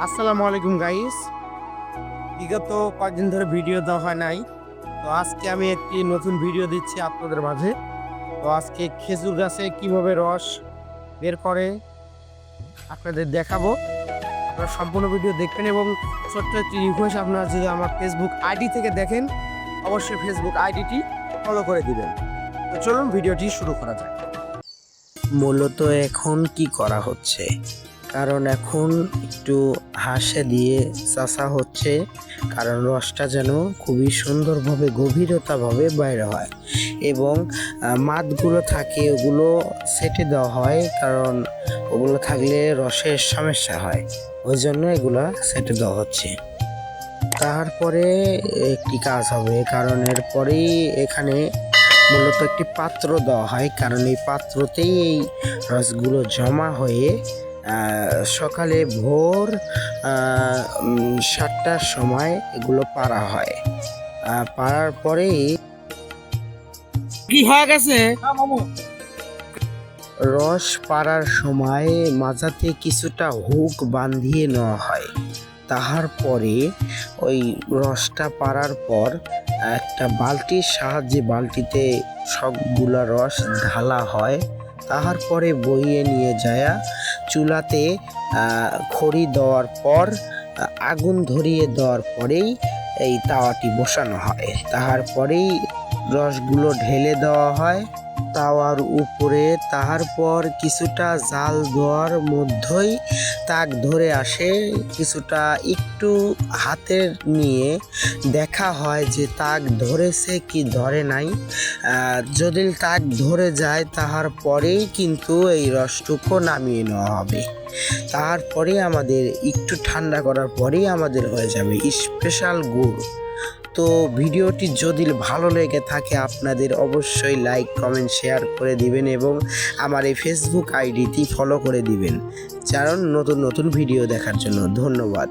আসসালামু আলাইকুম গাইস। বিগত কয়েকদিন ধরে ভিডিও দেওয়া হয় নাই, তো আজকে আমি একটি নতুন ভিডিও দিচ্ছি আপনাদের মাঝে। তো আজকে খেজুর গাছে কিভাবে রস বের করে আপনাদের দেখাবো। আপনারা সম্পূর্ণ ভিডিও দেখবেন এবং ছোট্ট একটি রিকোয়েস্ট, আপনারা যদি আমার ফেসবুক আইডি থেকে দেখেন অবশ্যই ফেসবুক আইডিটি ফলো করে দিবেন। তো চলুন ভিডিওটি শুরু করা যাক। মূলত এখন কি করা হচ্ছে, কারণ এখন একটু হাসে দিয়ে চাষা হচ্ছে, কারণ রসটা যেন খুবই সুন্দরভাবে গভীরতাভাবে বাইরে হয় এবং মাছগুলো থাকে ওগুলো সেটে দেওয়া হয়, কারণ ওগুলো থাকলে রসের সমস্যা হয়, ওই জন্য এগুলো সেটে দেওয়া হচ্ছে। তারপরে একটি কাজ হবে, কারণ এরপরেই এখানে মূলত একটি পাত্র দেওয়া হয়, কারণ এই পাত্রতেই এই রসগুলো জমা হয়ে সকালে ভোর 7টার সময় এগুলো পাড়া হয়। পাড়ার পরেই কি হয়ে গেছে রস পাড়ার সময় মাজাতে কিছুটা হুক বাঁধিয়ে নেওয়া হয়। তাহার পরে ওই রসটা পাড়ার পর একটা বালতির সাহায্যে বালতিতে সবগুলা রস ঢালা হয়। তাহার পরে বইয়ে নিয়ে যায় চুলাতে খড়ি দেওয়ার পর আগুন ধরিয়ে দেওয়ার পরেই এই তাওয়াটি বসানো হয়। তাহার পরেই রসগুলো ঢেলে দেওয়া হয় তাওয়ার উপরে। তাহার পর কিছুটা জাল দেওয়ার মধ্যেই তাক ধরে আসে, কিছুটা একটু হাতের নিয়ে দেখা হয় যে তাক ধরেছে কি ধরে নাই। যদি তাক ধরে যায় তাহার পরেই কিন্তু এই রসটুকু নামিয়ে নেওয়া হবে। তারপরে আমাদের একটু ঠান্ডা করার পরেই আমাদের হয়ে যাবে স্পেশাল গুড়। তো ভিডিওটি যদি ভালো লেগে থাকে আপনাদের অবশ্যই লাইক কমেন্ট শেয়ার করে দিবেন এবং আমার এই ফেসবুক আইডিটি ফলো করে দিবেন, কারণ নতুন নতুন ভিডিও দেখার জন্য। ধন্যবাদ।